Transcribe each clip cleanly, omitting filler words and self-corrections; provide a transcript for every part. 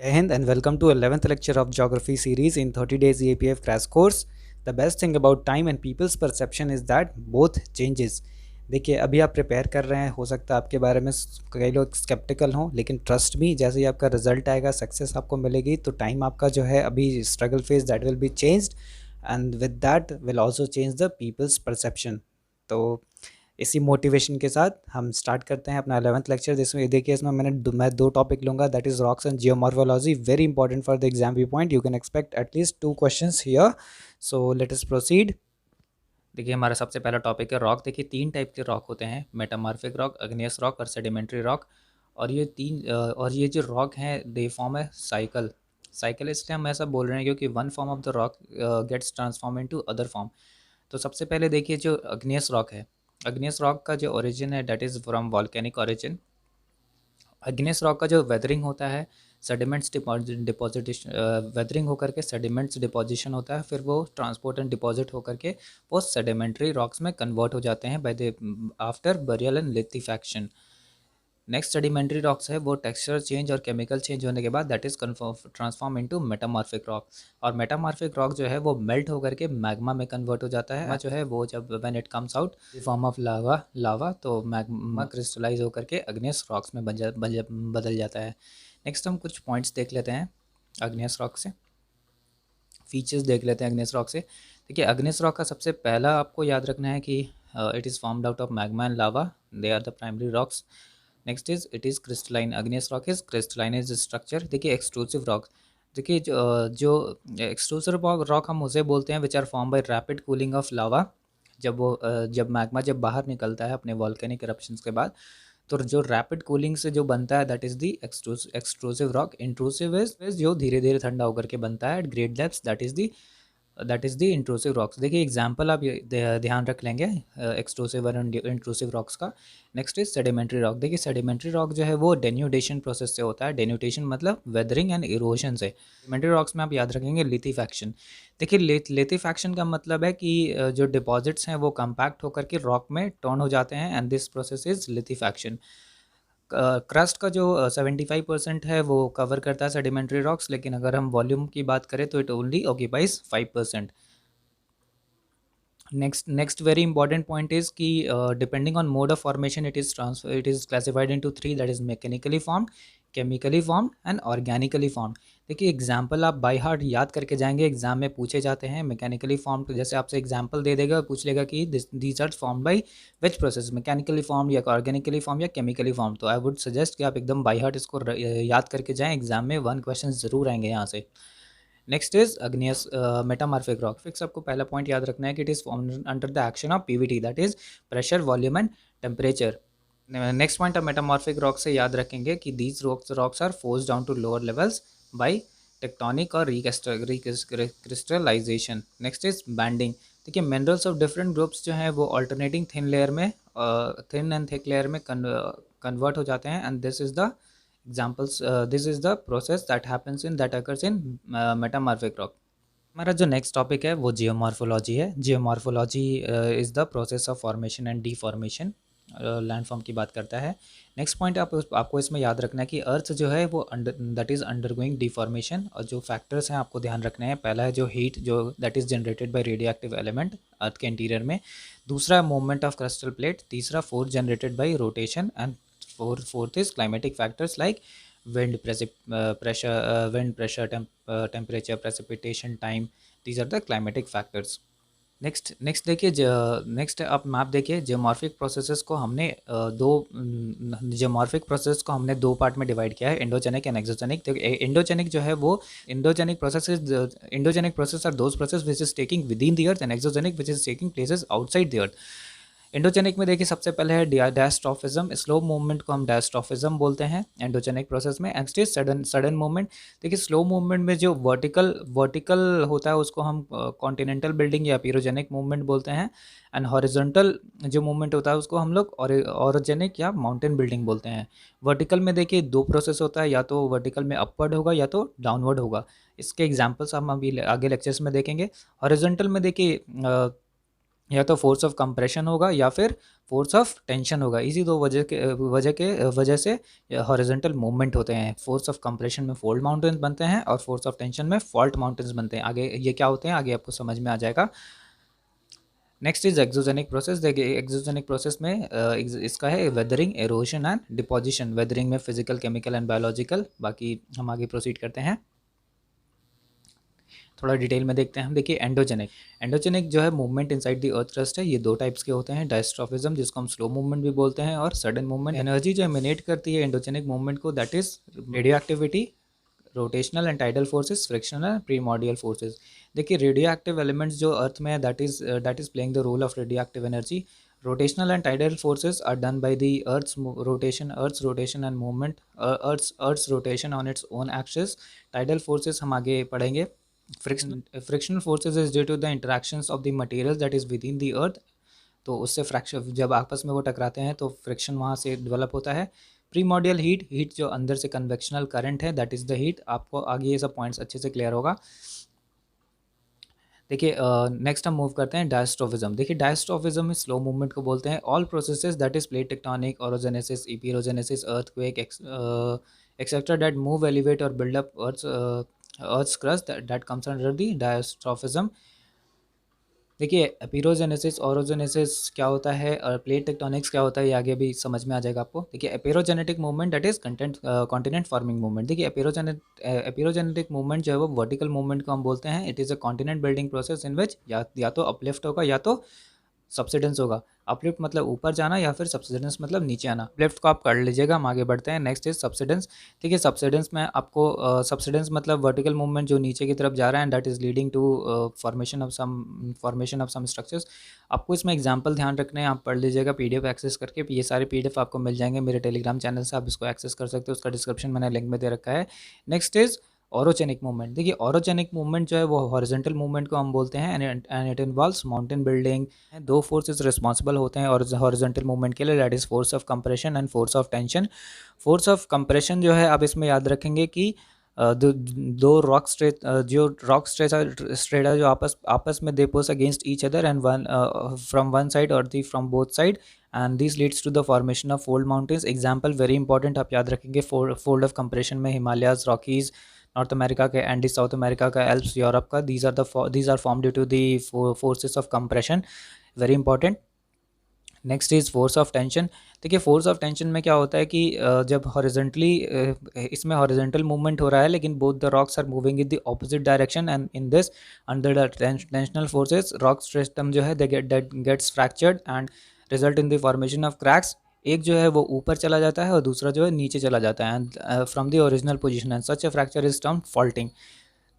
Jai Hind and welcome to 11th lecture of Geography series in 30 days EAPF crash course. The best thing about time and people's perception is that both changes. देखिए अभी आप prepare कर रहे हैं, हो सकता है आपके बारे में कई लोग स्केप्टिकल हों, लेकिन ट्रस्ट मी, जैसे ही आपका रिजल्ट आएगा, सक्सेस आपको मिलेगी, तो टाइम आपका जो है अभी struggle phase that will be changed and with that will also change the peoples perception. तो इसी मोटिवेशन के साथ हम स्टार्ट करते हैं अपना 11th लेक्चर, जिसमें देखिए इसमें मैं दो टॉपिक लूँगा, that is rocks and geomorphology, very important for the exam view point. You can expect at least 2 questions here, so let us proceed. देखिए हमारा सबसे पहला टॉपिक है रॉक। देखिए 3 टाइप के रॉक होते हैं, मेटामॉर्फिक रॉक, अग्नियस रॉक और सेडिमेंट्री रॉक। और ये जो रॉक हैं दे फॉर्म है साइकिल इसलिए हम ऐसा बोल रहे हैं क्योंकि one form of the rock gets transform into other form. तो सबसे पहले देखिए जो अग्नियस रॉक है, अग्नियस रॉक का जो ओरिजिन है that is from volcanic origin. Igneous rock का जो वेदरिंग होता है, सेडिमेंट्स डिपॉजिटेशन, वेदरिंग होकर के सेडिमेंट्स डिपॉजिशन होता है, फिर वो ट्रांसपोर्ट एंड डिपॉजिट होकर के वो सेडिमेंट्री रॉक्स में कन्वर्ट हो जाते हैं by the after burial and lithification. Next sedimentary rocks है वो टेक्सचर चेंज और केमिकल चेंज होने के बाद that is transform into metamorphic rock. और मेटामॉर्फिक रॉक जो है वो मेल्ट होकर के मैग्मा में कन्वर्ट हो जाता है। जो है वो जब when it comes out form of lava तो मैग्मा क्रिस्टलाइज होकर के अग्नियस रॉक्स में बदल जाता है। नेक्स्ट हम कुछ पॉइंट्स देख लेते हैं अग्नियस रॉक से, फीचर्स देख लेते हैं अग्नियस रॉक से। देखिए अग्नियस रॉक का सबसे पहला आपको याद रखना है कि it is formed out of magma and lava, they are the primary rocks. Next is it is crystalline, igneous rock is crystalline is structure. देखिए एक्सट्रूसिव रॉक, देखिए जो एक्सट्रूसिव रॉक हम उसे बोलते हैं which are form by rapid cooling of lava. जब magma जब बाहर निकलता है अपने वॉल्केनिक इरप्शंस के बाद, तो जो रैपिड कूलिंग से जो बनता है that is the extrusive rock. Intrusive is जो धीरे धीरे ठंडा होकर के बनता है at great depths, that is the intrusive rocks. देखिए एग्जाम्पल आप ध्यान रख लेंगे एक्सट्रूसिव और इंट्रूसिव रॉक्स का। Next is sedimentary rock. देखिए सेडिमेंट्री रॉक जो है वो डेन्यूडेशन प्रोसेस से होता है, डेन्यूटेशन मतलब वेदरिंग एंड इरोशन से। सेडिमेंट्री रॉक्स में आप याद रखेंगे लिथेफैक्शन। देखिए लिथेफैक्शन का मतलब है कि जो डिपॉजिट्स हैं वो कम्पैक्ट होकर के रॉक में टर्न हो जाते हैं and this process is lithification. Crust का जो 75% है वो कवर करता है सेडिमेंट्री रॉक्स, लेकिन अगर हम वॉल्यूम की बात करें तो it only occupies 5%। Next very important point is कि depending on mode of formation it is classified into 3, that is mechanically formed, chemically formed and organically formed. देखिए एग्जाम्पल आप बाय हार्ट याद करके जाएंगे, एग्जाम में पूछे जाते हैं। मैकेनिकली फॉर्म्ड जैसे आपसे एग्जाम्पल दे देगा और पूछ लेगा कि these are formed by which process, mechanically formed या ऑर्गेनिकली फॉर्म या केमिकली फॉर्म। तो आई वुड सजेस्ट कि आप एकदम बाय हार्ट इसको याद करके जाएँ, एग्जाम में 1 क्वेश्चन ज़रूर आएंगे यहाँ से। Next is igneous metamorphic rock. Fix आपको पहला पॉइंट याद रखना है कि it is formed under the action of PVT, that is pressure, volume and temperature. Next point आप मेटामॉर्फिक रॉक से याद रखेंगे कि these rocks are force down to lower levels by tectonic और रिक्रिस्टलाइजेशन। Next is banding. देखिए minerals of different groups जो हैं वो ऑल्टरनेटिंग थिन लेयर में, थिन एंड थिक लेयर में कन्वर्ट हो जाते हैं and this is the examples, this is the process that happens in that occurs in metamorphic rock। हमारा जो नेक्स्ट टॉपिक है वो जियोमॉर्फोलॉजी है। Geomorphology is the process of formation and deformation, landform की बात करता है। नेक्स्ट पॉइंट आपको इसमें याद रखना है कि अर्थ जो है वो दैट इज़ अंडरगोइंग डीफॉर्मेशन, और जो फैक्टर्स हैं आपको ध्यान रखने हैं। पहला है जो हीट जो that is generated by radioactive element earth के इंटीरियर में, दूसरा मूवमेंट ऑफ क्रिस्टल प्लेट, तीसरा force generated by rotation and fourth is climatic factors like wind pressure, temperature, precipitation, time. These are the climatic factors। Next देखिए next आप map देखिए। Geomorphic processes को हमने geomorphic process को हमने 2 part में divide किया है, एंडोजेनिक एंड एक्सोजेनिक। तो एंडोजेनिक जो है वो endogenic process are those process which is taking within the earth, and exogenic which is taking places outside the earth. Endogenic में देखिए सबसे पहले है डायस्ट्रॉफिज्म, स्लो मूवमेंट को हम डायस्ट्रॉफिज्म बोलते हैं एंडोजेनिक प्रोसेस में। Next is sudden movement. देखिए स्लो मूवमेंट में जो वर्टिकल होता है उसको हम कॉन्टिनेंटल बिल्डिंग या पीरोजेनिक मूवमेंट बोलते हैं, एंड हॉरिजॉन्टल जो मूवमेंट होता है उसको हम लोग ऑरोजेनिक या माउंटेन बिल्डिंग बोलते हैं। वर्टिकल में देखिए 2 प्रोसेस होता है, या तो वर्टिकल में अपवर्ड होगा या तो डाउनवर्ड होगा। इसके एग्जाम्पल्स हम अभी आगे लेक्चर्स में देखेंगे। हॉरिजॉन्टल में देखिए या तो फोर्स ऑफ कंप्रेशन होगा या फिर फोर्स ऑफ टेंशन होगा। इसी दो वजह से हॉरिजॉन्टल मूवमेंट होते हैं। फोर्स ऑफ कंप्रेशन में फोल्ड माउंटेन्स बनते हैं और फोर्स ऑफ टेंशन में फॉल्ट माउंटेन्स बनते हैं। आगे ये क्या होते हैं आगे आपको समझ में आ जाएगा। Next is exogenic process. देखिए एक्सोजेनिक प्रोसेस में इसका है weathering, erosion and deposition. Weathering में फिजिकल, केमिकल एंड बायोलॉजिकल। बाकी हम आगे प्रोसीड करते हैं, थोड़ा डिटेल में देखते हैं हम। देखिए एंडोजेनिक, एंडोजेनिक जो है movement inside the earth crust है। ये दो टाइप्स के होते हैं, डायस्ट्रॉफिज्म जिसको हम स्लो मूवमेंट भी बोलते हैं और सडन मूवमेंट। एनर्जी जो एमिनेट करती है एंडोजेनिक मूवमेंट को, that is radioactivity, rotational and tidal forces, frictional and primordial forces. देखिए रेडियो एक्टिव एलिमेंट्स जो अर्थ में है that is playing the role of radioactive energy. Rotational and tidal forces are done by the earth's rotation and movement, earth's rotation on its own axis. Tidal forces हम आगे पढ़ेंगे। Frictional forces is due to the interactions of the material that is within the earth. तो उससे fraction, जब आपस में वो टकराते हैं तो फ्रिक्शन वहाँ से डेवलप होता है। प्रीमॉर्डियल हीट, हीट जो अंदर से कन्वेक्शनल करंट है दैट इज़ द हीट। आपको आगे ये सब पॉइंट्स अच्छे से क्लियर होगा। देखिए नेक्स्ट हम मूव करते हैं डायस्ट्रोफिज्म। देखिए डायस्ट्रोफिज्म में स्लो मूवमेंट को बोलते हैं। All processes that is plate tectonic, orogenesis, epeirogenesis, earthquake etcetera that move, elevate और build up earth's crust that comes under the diastrophism. देखिए एपिरोजेनेसिस, ओरोजेनेसिस क्या होता है और प्लेट टेक्टोनिक्स क्या होता है, ये आगे भी समझ में आ जाएगा आपको। देखिए epeirogenetic movement that is continent forming movement. देखिए एपिरोजेनेटिक मूवमेंट जो है वो वर्टिकल मूवमेंट को हम बोलते हैं। It is a continent building process in which या तो अपलिफ्ट होगा या तो सब्सिडेंस होगा। अपलिफ्ट मतलब ऊपर जाना या फिर सब्सिडेंस मतलब नीचे आना। अपलिफ्ट को आप कर लीजिएगा, हम आगे बढ़ते हैं। Next is subsidence. देखिए सब्सिडेंस में आपको सब्सिडेंस मतलब वर्टिकल मूवमेंट जो नीचे की तरफ जा रहा है and that is leading to formation of some structures. आपको इसमें एग्जांपल ध्यान रखने हैं, आप पढ़ लीजिएगा पीडीएफ एक्सेस करके। ये सारे पीडीएफ आपको मिल जाएंगे मेरे टेलीग्राम चैनल से, आप इसको एक्सेस कर सकते हो, उसका डिस्क्रिप्शन मैंने लिंक में दे रखा है। Next is orogenic movement. देखिए ओरोजेनिक मूवमेंट जो है वो हॉरिजॉन्टल मूवमेंट को हम बोलते हैं and it involves mountain building. दो फोर्सेस रिस्पॉन्सिबल होते हैं और हॉरिजॉन्टल मूवमेंट के लिए, that is force of compression and force of tension. Force of compression जो है आप इसमें याद रखेंगे कि दो रॉक स्ट्रेटा जो आपस में they push against each other and one from one side और the from both side and this leads to the formation of fold mountains. Example very important आप याद रखेंगे, फोल्ड ऑफ कंप्रेशन में Himalayas, Rockies North America के, Andes South America का, Alps Europe का, these are form due to the forces of compression, very important. Next is force of tension. देखिए force of tension में क्या होता है कि जब हॉरिजॉन्टली इसमें हॉरिजॉन्टल मूवमेंट हो रहा है लेकिन both the rocks are moving in the opposite direction and in this under the tensional forces rock system जो है gets fractured and result in the formation of cracks. एक जो है वो ऊपर चला जाता है और दूसरा जो है नीचे चला जाता है and from the original position and such A fracture is termed faulting.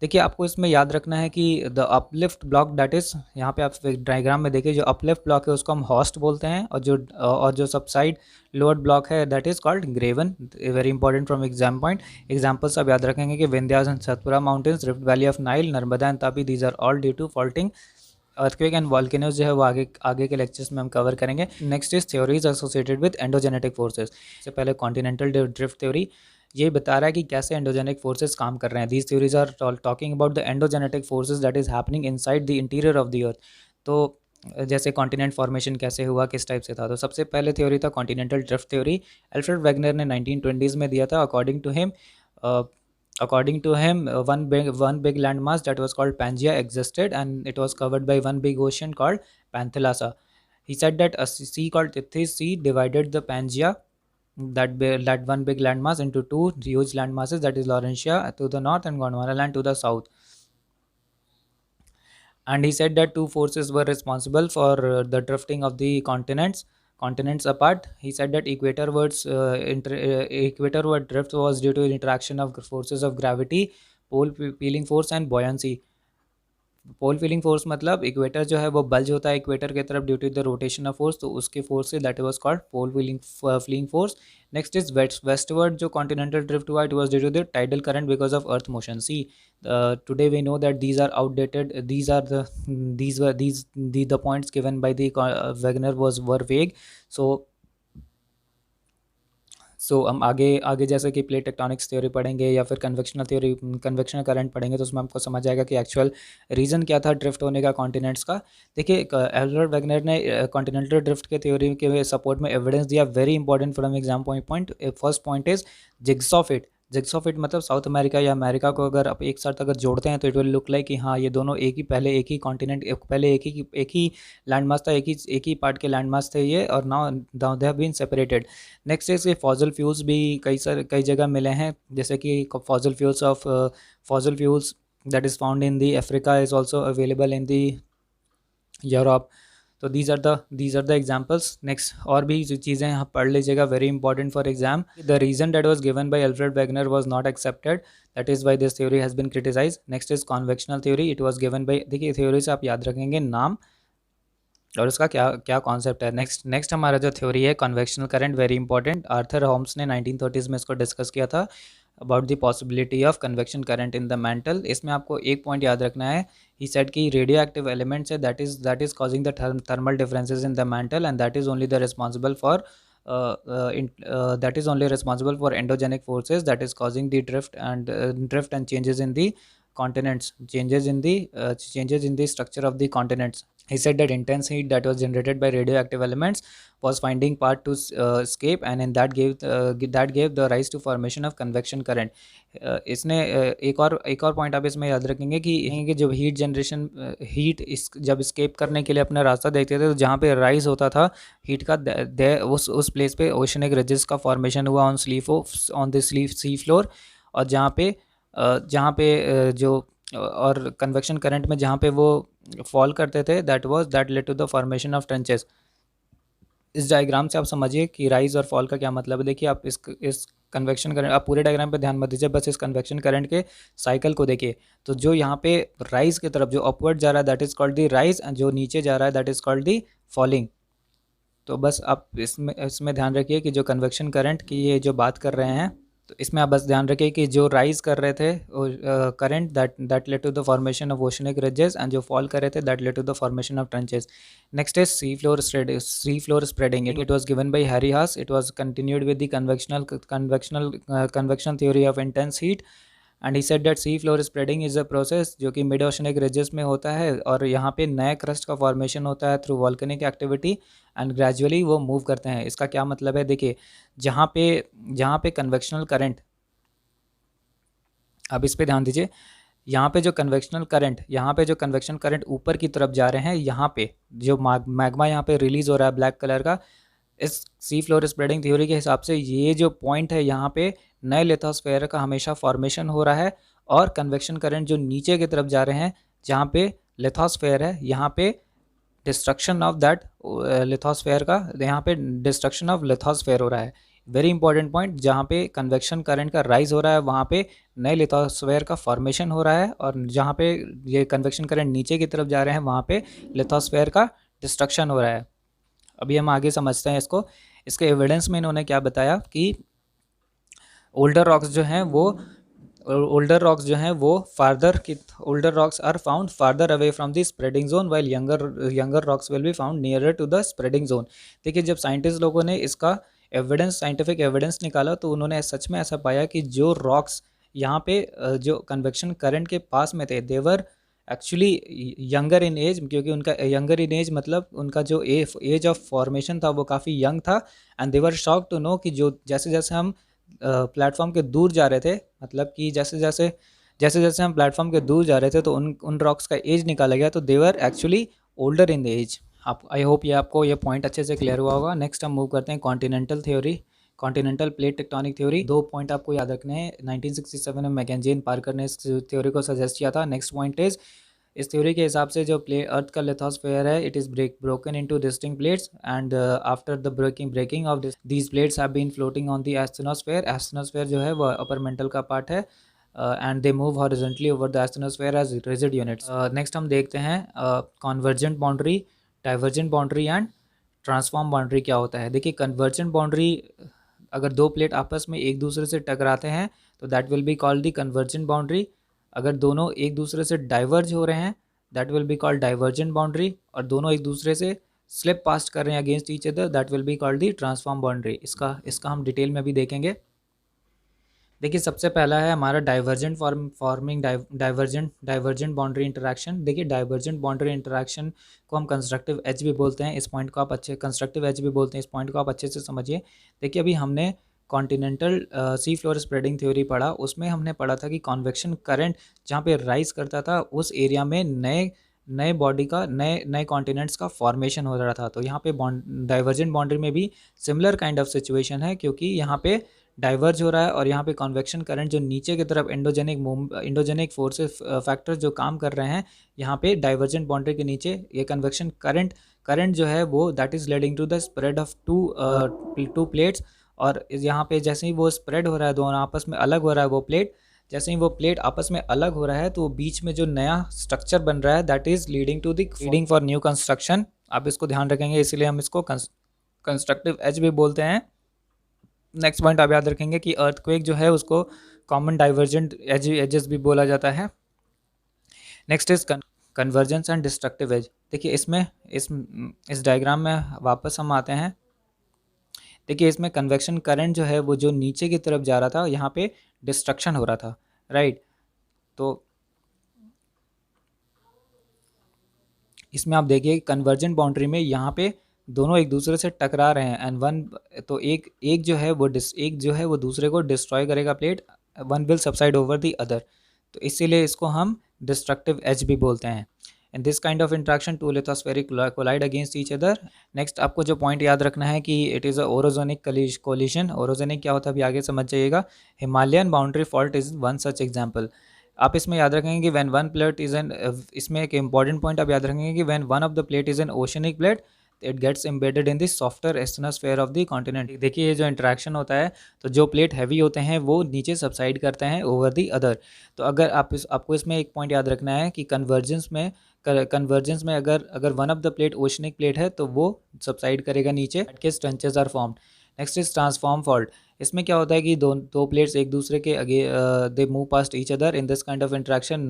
देखिए आपको इसमें याद रखना है कि the uplift block that is, यहाँ पे आप डायग्राम में देखिए जो अपलिफ्ट ब्लॉक है उसको हम हॉस्ट बोलते हैं और जो सबसाइड लोअर ब्लॉक है that is called graben. Very important from exam point. Examples आप याद रखेंगे कि Vindhyas and Satpura mountains, rift valley of Nile, Narmada and Tapi, these are all due to faulting. Earthquake and volcanoes जो है वो आगे के लेक्चर्स में हम कवर करेंगे। Next is theories associated with endogenetic forces. इससे पहले कॉन्टिनेंटल ड्रिफ्ट थ्योरी ये बता रहा है कि कैसे एंडोजेनिक फोर्सेस काम कर रहे हैं। These theories are talking about the endogenetic forces that is happening inside the interior of the earth. तो जैसे कॉन्टिनेंट फॉर्मेशन कैसे हुआ, किस टाइप से था, तो सबसे पहले थ्योरी था continental drift theory. Alfred Wegener ने 1920s में दिया था। According to him, one big landmass that was called Pangaea existed, and it was covered by one big ocean called Panthalassa. He said that a sea called Tethys Sea divided the Pangaea, that one big landmass, into two huge landmasses, that is Laurentia to the north and Gondwanaland to the south. And he said that two forces were responsible for the drifting of the continents apart. He said that equatorward drift was due to interaction of forces of gravity, pole peeling force and buoyancy. Pole feeling force मतलब equator जो है वो bulge होता है equator की तरफ due to the rotation of force, तो उसके फोर्स से that was called pole feeling force. Next is westward जो कॉन्टिनेंटल ड्रिफ्ट हुआ, it was due to the tidal current because of earth motion. See today we know that these are outdated, these the points given by the Wegener वर वेग। सो हम आगे आगे जैसे कि plate tectonics theory पढ़ेंगे या फिर कन्वेक्शनल थ्योरी, कन्वेक्शनल करंट पढ़ेंगे, तो उसमें आपको समझ आएगा कि एक्चुअल रीज़न क्या था ड्रिफ्ट होने का कॉन्टिनेंट्स का। देखिए एल्बर्ट वेगनर ने कॉन्टिनेंटल ड्रिफ्ट के थ्योरी के सपोर्ट में एविडेंस दिया, very important from exam point. First point is jigsaw fit. Jigsaw fit मतलब साउथ अमेरिका या अमेरिका को अगर आप एक साथ अगर जोड़ते हैं तो इट विल लुक लाइक कि हाँ ये दोनों एक ही, पहले एक ही कॉन्टिनेंट, पहले एक ही लैंड मास था, एक ही पार्ट के लैंड मास थे ये, और now they have been separated. Next is fossil fuels भी कई जगह मिले हैं, जैसे कि fossil fuels that is found in the Africa is also available in the Europe. तो these are the examples. Next और भी जो चीज़ें यहाँ पढ़ लीजिएगा, very important for exam. The reason that was given by Alfred Wegener was not accepted, that is why this theory has been criticise. Next is convectional theory, it was given bye, देखिए theory से आप याद रखेंगे नाम और उसका क्या क्या कॉन्सेप्ट है। नेक्स्ट हमारा जो थ्योरी है convectional current, very important. Arthur Holmes ने 1930s में इसको डिस्कस किया था, about the possibility of convection current in the mantle. इसमें आपको एक पॉइंट याद रखना है, ही सेड कि रेडियो एक्टिव एलिमेंट्स है that is causing the thermal differences in the mantle, and that is only the responsible for that is only responsible for endogenic forces that is causing the drift and changes in the continents, changes in the structure of the continents. He said that intense heat that was generated by radioactive elements was finding part to escape, and in that gave the rise to formation of convection current. इसने एक और point आप इसमें याद रखेंगे कि जब heat generation जब स्केप करने के लिए अपना रास्ता देखते थे, तो जहाँ पे राइज होता था हीट का, उस प्लेस पे ओशनिक रिजेस का फॉर्मेशन हुआ ऑन द सी फ्लोर, और जहाँ पे जो और कन्वेक्शन करंट में जहाँ पे वो फॉल करते थे, that led to the formation of trenches. इस डायग्राम से आप समझिए कि राइज और फॉल का क्या मतलब है। देखिए आप इस कन्वेक्शन करंट, आप पूरे डायग्राम पे ध्यान मत दीजिए, बस इस कन्वेक्शन करंट के साइकिल को देखिए। तो जो यहाँ पे राइज की तरफ जो अपवर्ड जा रहा है that is called the rise, and जो नीचे जा रहा है that is called the falling. तो बस आप इसमें ध्यान रखिए कि जो कन्वेक्शन करंट की ये जो बात कर रहे हैं, तो इसमें आप बस ध्यान रखिए कि जो राइज कर रहे थे current that led to the formation of oceanic ridges, and जो फॉल कर रहे थे that led to the formation of trenches. Next is sea floor spreading, it was given by Harry Hess, it was continued with the convection theory of intense heat, and he said that sea floor spreading is a process जो कि mid oceanic ridges में होता है, और यहाँ पे नए crust का फॉर्मेशन होता है through volcanic activity, and gradually वो मूव करते हैं। इसका क्या मतलब है, देखिए जहाँ पे कन्वेक्शनल करंट, अब इस पे ध्यान दीजिए, यहाँ पे जो कन्वेक्शन करंट ऊपर की तरफ जा रहे हैं, यहाँ पे जो मैग्मा यहाँ पे रिलीज हो रहा है ब्लैक कलर का, इस सी फ्लोर स्प्रेडिंग थ्योरी के हिसाब से ये जो पॉइंट है यहाँ पे नए लिथोस्फेयर का हमेशा फॉर्मेशन हो रहा है, और कन्वेक्शन करंट जो नीचे की तरफ जा रहे हैं जहाँ पे लिथोस्फेयर है, यहाँ पे डिस्ट्रक्शन ऑफ दैट लिथोस्फेयर का, यहाँ पे डिस्ट्रक्शन ऑफ लिथोस्फेयर हो रहा है। वेरी इंपॉर्टेंट पॉइंट, जहाँ पे कन्वेक्शन करंट का राइज हो रहा है वहाँ पे नए लिथोस्फेयर का फॉर्मेशन हो रहा है, और जहाँ पे ये कन्वेक्शन करंट नीचे की तरफ जा रहे हैं वहाँ पे लिथोस्फेयर का डिस्ट्रक्शन हो रहा है। अभी हम आगे समझते हैं इसको। इसके एविडेंस में इन्होंने क्या बताया कि ओल्डर रॉक्स जो हैं वो older rocks are found farther away from the spreading zone while younger rocks will be found nearer to the spreading zone। देखिए जब साइंटिस्ट लोगों ने इसका साइंटिफिक एविडेंस निकाला, तो उन्होंने सच में ऐसा पाया कि जो रॉक्स यहाँ पे जो कन्वेक्शन करंट के पास में थे, देवर एक्चुअली यंगर इन एज, क्योंकि उनका यंगर इन एज मतलब उनका जो एज ऑफ फॉर्मेशन था वो काफ़ी यंग था, and they were shock to know कि जो जैसे जैसे हम प्लेटफॉर्म के दूर जा रहे थे, मतलब कि जैसे जैसे हम प्लेटफॉर्म के दूर जा रहे थे, तो उन रॉक्स का एज निकाला गया, तो they were actually older in the age. आप आई होप आपको ये पॉइंट अच्छे से क्लियर हुआ होगा। नेक्स्ट हम मूव करते हैं continental theory, continental plate tectonic theory. 2 point आपको याद रखने हैं। 1967 में मैकेंजी एंड पार्कर ने इस थ्योरी को सजेस्ट किया था। नेक्स्ट पॉइंट इज, इस थ्योरी के हिसाब से जो अर्थ का लिथोस्फेयर है, it is broken into distinct plates, and after the breaking of these plates have been floating on the asthenosphere जो है वो अपर मेंटल का पार्ट है, and they move horizontally over the asthenosphere as rigid units. Next हम देखते हैं convergent boundary, divergent boundary and transform boundary क्या होता है। देखिए कन्वर्जेंट बाउंड्री, अगर दो प्लेट आपस में एक दूसरे से टकराते हैं तो that will be called the convergent boundary. अगर दोनों एक दूसरे से डाइवर्ज हो रहे हैं that will be called divergent boundary, और दोनों एक दूसरे से स्लिप पास कर रहे हैं against each other, that will be called the transform boundary. इसका हम डिटेल में भी देखेंगे। देखिए सबसे पहला है हमारा divergent forming divergent boundary interaction. देखिए डाइवर्जेंट बाउंड्री इंटरेक्शन को हम कंस्ट्रक्टिव एज भी बोलते हैं। इस पॉइंट को आप अच्छे कंस्ट्रक्टिव एज भी बोलते हैं, इस पॉइंट को आप अच्छे से समझिए। देखिए अभी हमने कॉन्टिनेंटल सी फ्लोर स्प्रेडिंग थ्योरी पढ़ा, उसमें हमने पढ़ा था कि कॉन्वेक्शन करंट जहाँ पे राइज करता था उस एरिया में नए नए बॉडी का नए नए कॉन्टिनेंट्स का फॉर्मेशन हो रहा था। तो यहाँ पे डाइवर्जेंट बाउंड्री में भी सिमिलर काइंड ऑफ सिचुएशन है, क्योंकि यहाँ पे डाइवर्ज हो रहा है और यहाँ पे कन्वेक्शन करंट जो नीचे की तरफ इंडोजेनिक फोर्सेस फैक्टर्स जो काम कर रहे हैं, यहाँ पे डाइवर्जेंट बाउंड्री के नीचे ये कन्वेक्शन करंट जो है वो that is leading to the spread of two plates. और यहाँ पे जैसे ही वो स्प्रेड हो रहा है, दोनों आपस में अलग हो रहा है वो प्लेट, जैसे ही वो प्लेट आपस में अलग हो रहा है तो बीच में जो नया स्ट्रक्चर बन रहा है that is leading to the leading for new construction. आप इसको ध्यान रखेंगे, इसीलिए हम इसको कंस्ट्रक्टिव एज भी बोलते हैं। नेक्स्ट पॉइंट आप याद रखेंगे कि अर्थक्वेक जो है उसको कॉमन डाइवर्जेंट एजेस भी बोला जाता है। Next is convergence and destructive edge. देखिए इसमें इस डायग्राम में वापस हम आते हैं। देखिए इसमें कन्वेक्शन करंट जो है वो जो नीचे की तरफ जा रहा था, यहाँ पे डिस्ट्रक्शन हो रहा था, राइट। तो इसमें आप देखिए कन्वर्जेंट बाउंड्री में यहाँ पे दोनों एक दूसरे से टकरा रहे हैं एंड वन तो एक जो है वो दूसरे को डिस्ट्रॉय करेगा plate, one will subside over the other. तो इसीलिए इसको हम डिस्ट्रक्टिव एज भी बोलते हैं। And this kind of interaction to lithospheric collide against each other. Next आपको जो पॉइंट याद रखना है कि it is a orogenic collision. Orogenic क्या होता है अभी आगे समझ जाइएगा। Himalayan boundary fault is one such example. आप इसमें याद रखेंगे कि when one plate is an, इसमें एक इंपॉर्टेंट पॉइंट आप याद रखेंगे कि when one of the plate is an oceanic plate it gets embedded in the softer asthenosphere of the continent. देखिए ये जो इंटरेक्शन होता है, तो जो प्लेट हैवी होते हैं वो नीचे सबसाइड करते हैं ओवर द अदर। तो अगर आपको इसमें एक पॉइंट याद रखना है कि कन्वर्जेंस में अगर one of the plate oceanic plate है तो वो सबसाइड करेगा नीचे, के trenches are formed. Next is transform fault. इसमें क्या होता है कि दो प्लेट्स एक दूसरे के आगे they move past each other. In this kind of interaction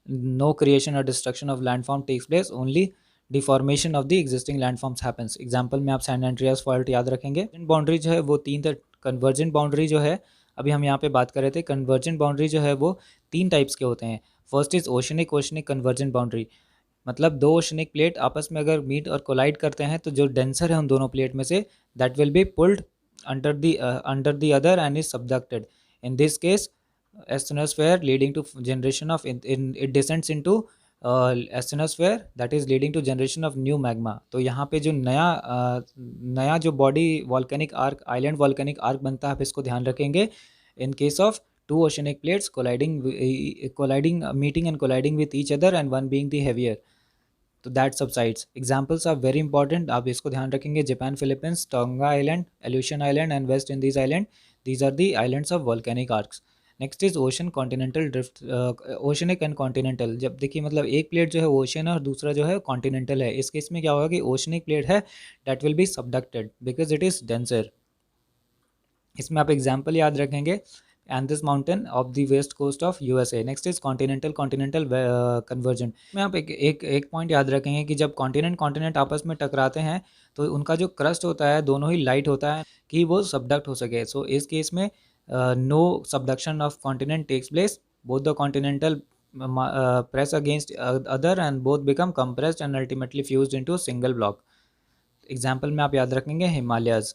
no creation और destruction of landform takes place, only deformation of the existing landforms happens. Example में आप सैन एंड्रियास फॉल्ट याद रखेंगे। बाउंड्री जो है वो कन्वर्जेंट बाउंड्री जो है अभी हम यहाँ पे बात कर रहे थे, कन्वर्जेंट बाउंड्री जो है वो 3 टाइप्स के होते हैं। First is oceanic convergent boundary. मतलब दो ओशनिक प्लेट आपस में अगर मीट और कोलाइड करते हैं तो जो डेंसर है उन दोनों प्लेट में say that will be pulled under the other and is subducted. In this case, asthenosphere leading to generation of it descends into asthenosphere that is leading to generation of new magma. तो यहाँ पे जो नया जो body volcanic arc island volcanic arc बनता है, आप इसको ध्यान रखेंगे। In case of two oceanic plates meeting and colliding with each other and one being the heavier, तो that subsides. Examples are very important, आप इसको ध्यान रखेंगे। Japan, Philippines, Tonga island, Aleutian island and West Indies island, these are the islands of volcanic arcs. Next is ocean continental drift, oceanic and continental. जब देखिए मतलब एक plate जो है ओशन है और दूसरा जो है कॉन्टिनेंटल है, इस केस में क्या होगा कि ओशनिक प्लेट है that will be subducted because it is denser. इसमें आप एग्जाम्पल याद रखेंगे, Andes mountain of the west coast of USA. Next is continental convergent. में आप एक पॉइंट याद रखेंगे कि जब कॉन्टिनेंट आपस में टकराते हैं तो उनका जो क्रस्ट होता है दोनों ही लाइट होता है कि वो सबडक्ट हो सके। सो इस केस में no subduction of continent takes place, both the continental press against other and both become compressed and ultimately fused into a single block. Example में आप याद रखेंगे हिमालयाज।